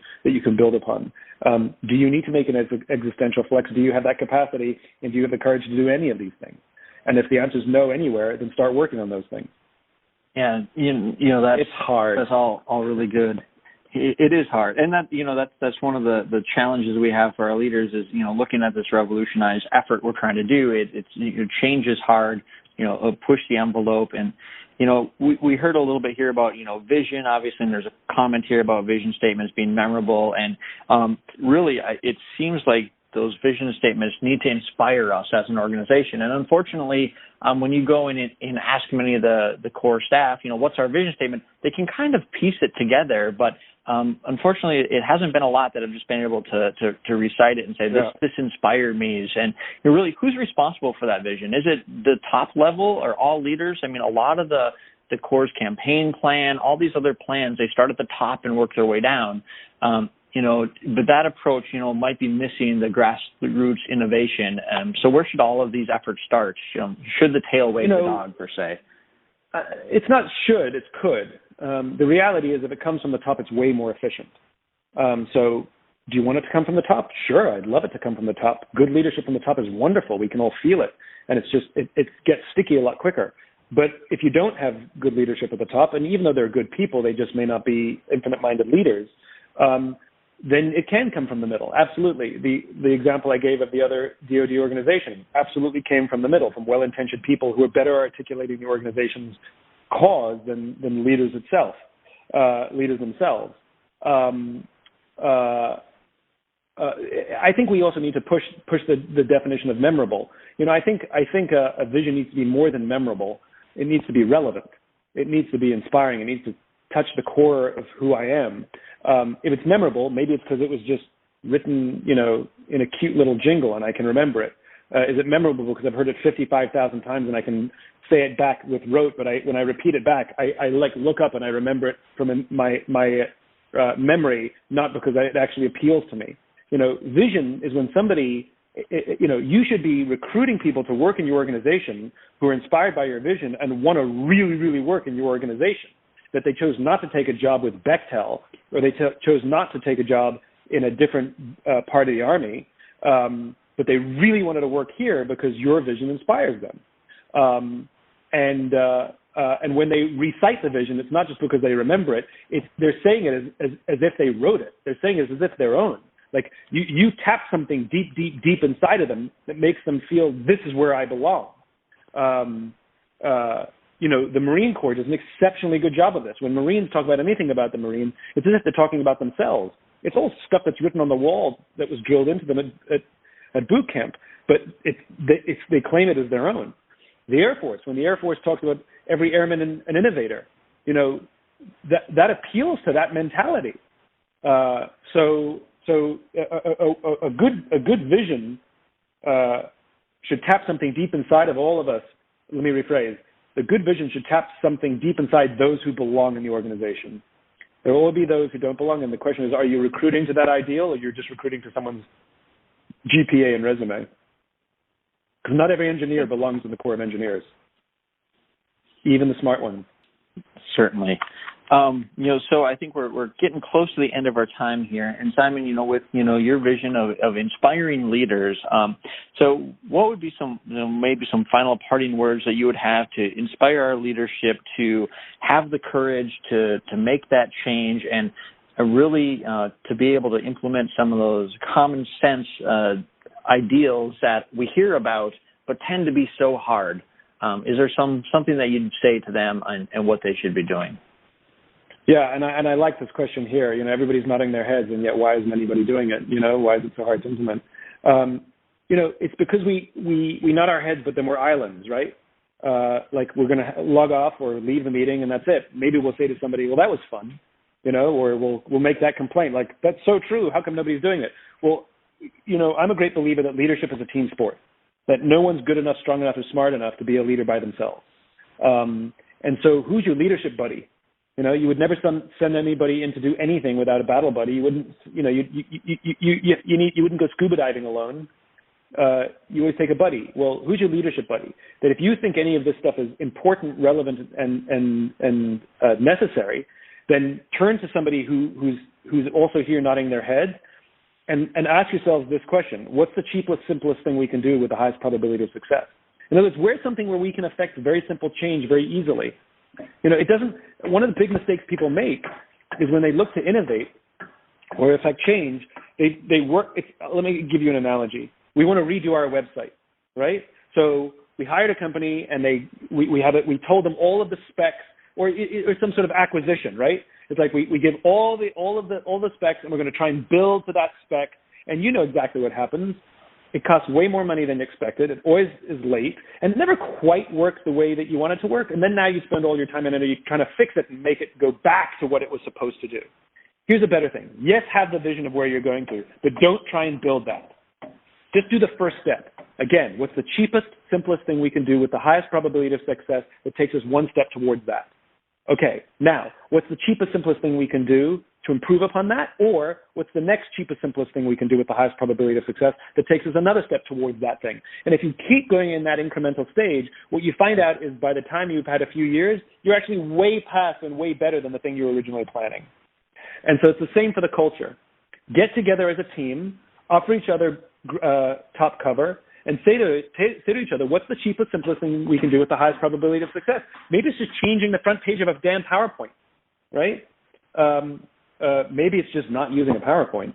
S3: build upon? Do you need to make an existential flex? Do you have that capacity? And do you have the courage to do any of these things? And if the answer is no anywhere, then start working on those things.
S2: Yeah, that's,
S3: it's hard.
S2: That's all really good. It is hard, and that's one of the challenges we have for our leaders is looking at this revolutionized effort we're trying to do. Change is hard. Push the envelope, and we heard a little bit here about vision, obviously, and there's a comment here about vision statements being memorable, and really it seems like those vision statements need to inspire us as an organization. And unfortunately, when you go in and ask many of the core staff, what's our vision statement, they can kind of piece it together, but unfortunately, it hasn't been a lot that have just been able to recite it and say, this inspired me. And really, who's responsible for that vision? Is it the top level or all leaders? I mean, a lot of the core's campaign plan, all these other plans, they start at the top and work their way down. But that approach, might be missing the grassroots innovation. So where should all of these efforts start? Should the tail wag the dog, per se?
S3: It's not should, it's could. The reality is, if it comes from the top, it's way more efficient. So do you want it to come from the top? Sure, I'd love it to come from the top. Good leadership from the top is wonderful. We can all feel it. And it's just, it gets sticky a lot quicker. But if you don't have good leadership at the top, and even though they're good people, they just may not be infinite-minded leaders, then it can come from the middle. Absolutely. The example I gave of the other DoD organization absolutely came from the middle, from well-intentioned people who are better articulating the organization's cause than leaders themselves. I think we also need to push the definition of memorable. I think a vision needs to be more than memorable. It needs to be relevant. It needs to be inspiring. It needs to touch the core of who I am. If it's memorable, maybe it's because it was just written, in a cute little jingle and I can remember it. Is it memorable because I've heard it 55,000 times and I can say it back with rote, but when I repeat it back, I look up and I remember it from my memory, not because it actually appeals to me. Vision is when somebody, you should be recruiting people to work in your organization who are inspired by your vision and want to really, really work in your organization. That they chose not to take a job with Bechtel, or they chose not to take a job in a different part of the Army, but they really wanted to work here because your vision inspires them. And when they recite the vision, it's not just because they remember it. They're saying it as if they wrote it. They're saying it as if their own. Like you tap something deep inside of them that makes them feel this is where I belong. The Marine Corps does an exceptionally good job of this. When Marines talk about anything about the Marine, it's as if they're talking about themselves. It's all stuff that's written on the wall that was drilled into them at boot camp, but they claim it as their own. The Air Force, when the Air Force talks about every airman an innovator, that appeals to that mentality. So a good vision should tap something deep inside of all of us. Let me rephrase. The good vision should tap something deep inside those who belong in the organization. There will be those who don't belong, and the question is, are you recruiting to that ideal, or you're just recruiting to someone's GPA and resume? Because not every engineer belongs in the Corps of Engineers, even the smart ones.
S2: Certainly. So I think we're getting close to the end of our time here. And Simon, with, your vision of inspiring leaders, so what would be some, maybe some final parting words that you would have to inspire our leadership to have the courage to make that change and really to be able to implement some of those common sense ideals that we hear about but tend to be so hard? Is there something that you'd say to them and what they should be doing?
S3: Yeah, and I like this question here. Everybody's nodding their heads, and yet why isn't anybody doing it? Why is it so hard to implement? It's because we nod our heads, but then we're islands, right? Like we're going to log off or leave the meeting, and that's it. Maybe we'll say to somebody, well, that was fun, or we'll make that complaint. Like, that's so true. How come nobody's doing it? Well, I'm a great believer that leadership is a team sport, that no one's good enough, strong enough, or smart enough to be a leader by themselves. And so who's your leadership buddy? You would never send anybody in to do anything without a battle buddy. You wouldn't, you wouldn't go scuba diving alone. You always take a buddy. Well, who's your leadership buddy? That if you think any of this stuff is important, relevant, and necessary, then turn to somebody who's also here nodding their head, and ask yourselves this question: what's the cheapest, simplest thing we can do with the highest probability of success? In other words, where's something where we can affect very simple change very easily? It doesn't. One of the big mistakes people make is when they look to innovate or affect change, they work. Let me give you an analogy. We want to redo our website, right? So we hired a company and we told them all of the specs or some sort of acquisition, right? It's like we give all the specs and we're going to try and build to that spec, and you know exactly what happens. It costs way more money than expected. It always is late, and it never quite works the way that you want it to work. And then now you spend all your time and energy trying to fix it and make it go back to what it was supposed to do. Here's a better thing. Yes, have the vision of where you're going to, but don't try and build that. Just do the first step. Again, what's the cheapest, simplest thing we can do with the highest probability of success that takes us one step towards that? Okay, now, what's the cheapest, simplest thing we can do to improve upon that? Or what's the next cheapest, simplest thing we can do with the highest probability of success that takes us another step towards that thing? And if you keep going in that incremental stage, what you find out is by the time you've had a few years, you're actually way past and way better than the thing you were originally planning. And so it's the same for the culture. Get together as a team, offer each other top cover, and say to each other, what's the cheapest, simplest thing we can do with the highest probability of success? Maybe it's just changing the front page of a damn PowerPoint, right? Maybe it's just not using a PowerPoint.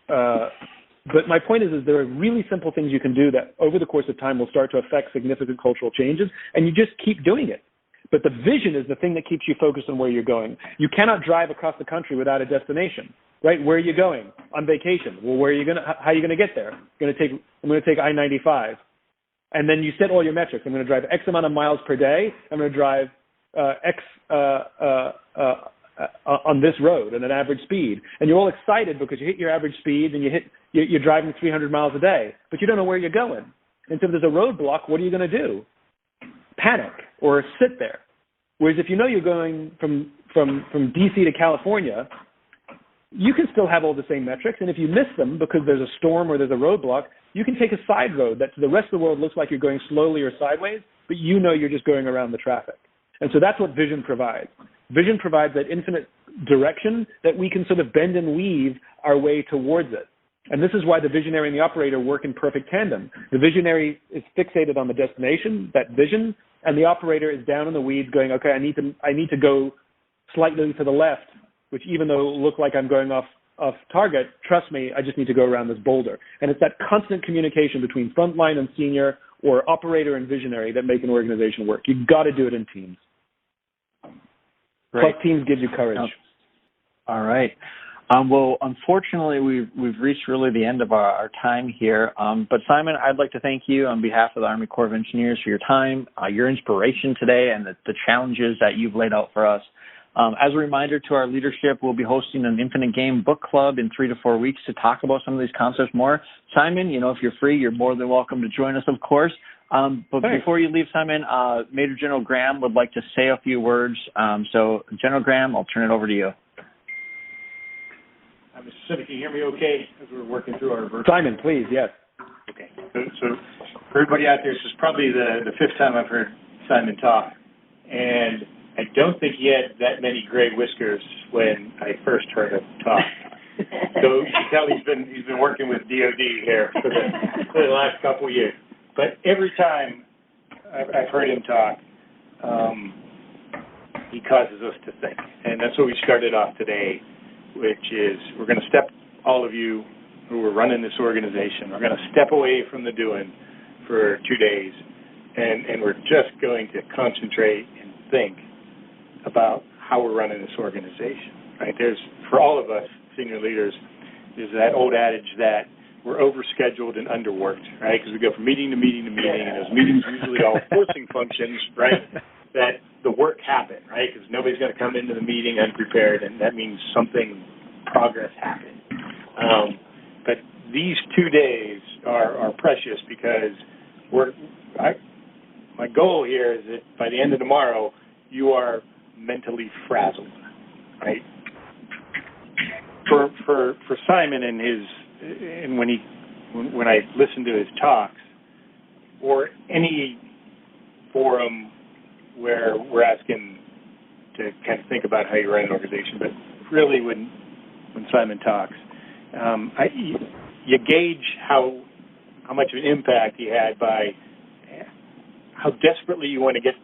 S3: But my point is there are really simple things you can do that over the course of time will start to affect significant cultural changes, and you just keep doing it. But the vision is the thing that keeps you focused on where you're going. You cannot drive across the country without a destination, right? Where are you going? On vacation. Well, how are you going to get there? I'm going to take I-95. And then you set all your metrics. I'm going to drive X amount of miles per day. I'm going to drive X on this road at an average speed. And you're all excited because you hit your average speed and you're driving 300 miles a day, but you don't know where you're going. And so if there's a roadblock, what are you going to do? Panic or sit there. Whereas if you know you're going from DC to California, you can still have all the same metrics. And if you miss them because there's a storm or there's a roadblock, you can take a side road that to the rest of the world looks like you're going slowly or sideways, but you know you're just going around the traffic. And so that's what vision provides. Vision provides that infinite direction that we can sort of bend and weave our way towards it. And this is why the visionary and the operator work in perfect tandem. The visionary is fixated on the destination, that vision, and the operator is down in the weeds going, okay, I need to go slightly to the left, which even though it looks like I'm going off target, trust me, I just need to go around this boulder. And it's that constant communication between frontline and senior or operator and visionary that make an organization work. You've got to do it in teams.
S2: Great.
S3: Plus teams give you courage.
S2: All right. Well, unfortunately, we've reached really the end of our time here. But Simon, I'd like to thank you on behalf of the Army Corps of Engineers for your time, your inspiration today, and the challenges that you've laid out for us. As a reminder to our leadership, we'll be hosting an Infinite Game book club in 3 to 4 weeks to talk about some of these concepts more. Simon, if you're free, you're more than welcome to join us, of course. But
S3: Thanks.
S2: before you leave, Simon, Major General Graham would like to say a few words. So, General Graham, I'll turn it over to you.
S4: Mr. Sinek, can you hear me okay as we're working through our virtual?
S3: Simon, please, yes.
S4: Okay. So for everybody out there, this is probably the fifth time I've heard Simon talk. And I don't think he had that many gray whiskers when I first heard him talk. So you can tell he's been working with DOD here for the last couple of years. But every time I've heard him talk, he causes us to think. And that's what we started off today, which is we're going to step, all of you who are running this organization, we're going to step away from the doing for 2 days, and we're just going to concentrate and think about how we're running this organization, right? There's, for all of us senior leaders, there's that old adage that we're overscheduled and underworked, right? Because we go from meeting to meeting to meeting, and those meetings usually all forcing functions, right? That the work happen, right? Because nobody's going to come into the meeting unprepared, and that means progress happened. But these 2 days are precious because my goal here is that by the end of tomorrow, you are mentally frazzled, right? For Simon and when I listen to his talks, or any forum where we're asking to kind of think about how you run an organization, but really when Simon talks, you gauge how much of an impact he had by how desperately you want to get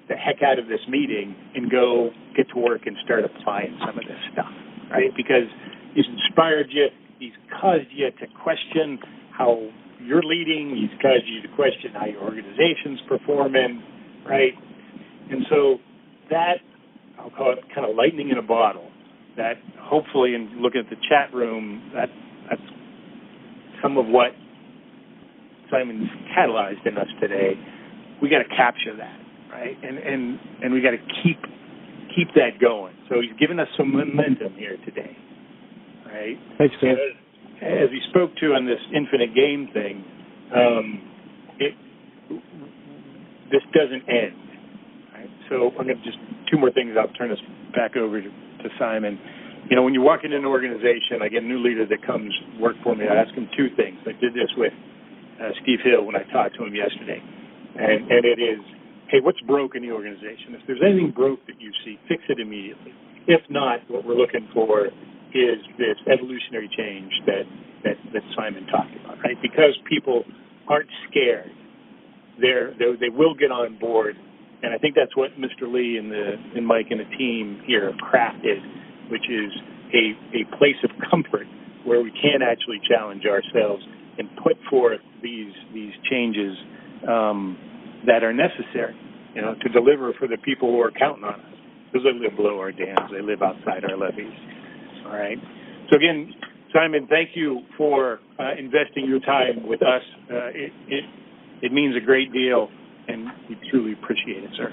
S4: the heck out of this meeting and go get to work and start applying some of this stuff, right? Because he's inspired you, he's caused you to question how you're leading, he's caused you to question how your organization's performing, right? And so that, I'll call it kind of lightning in a bottle, that hopefully, in looking at the chat room, that's some of what Simon's catalyzed in us today. We got to capture that, right? And we got to keep that going. So he's given us some momentum here today, right?
S3: Thanks, sir.
S4: As he spoke to on this infinite game thing, this doesn't end. Right? So I'm going to just two more things. I'll turn this back over to Simon. You know, when you walk into an organization, I get a new leader that comes work for me. I ask him two things. I did this with Steve Hill when I talked to him yesterday. And it is, hey, what's broke in the organization? If there's anything broke that you see, fix it immediately. If not, what we're looking for is this evolutionary change that Simon talked about, right? Because people aren't scared. They will get on board. And I think that's what Mr. Lee and Mike and the team here have crafted, which is a place of comfort where we can actually challenge ourselves and put forth these changes that are necessary, you know, to deliver for the people who are counting on us. Because they live below our dams, they live outside our levees. All right. So again, Simon, thank you for investing your time with us. It means a great deal, and we truly appreciate it, sir.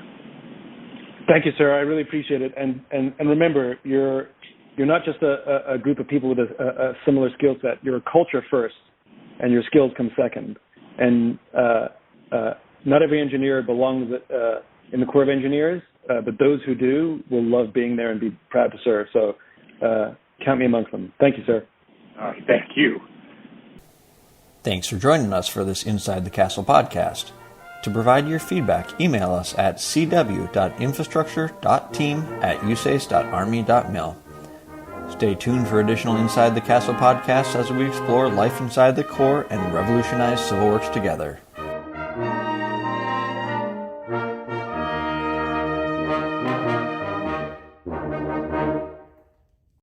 S3: Thank you, sir. I really appreciate it. And remember, you're not just a group of people with a similar skill set. You're a culture first, and your skills come second. And not every engineer belongs in the Corps of Engineers, but those who do will love being there and be proud to serve. So count me amongst them. Thank you, sir.
S4: All right. Thank you.
S1: Thanks for joining us for this Inside the Castle podcast. To provide your feedback, email us at cw.infrastructure.team@usace.army.mil. Stay tuned for additional Inside the Castle podcasts as we explore life inside the Corps and revolutionize civil works together.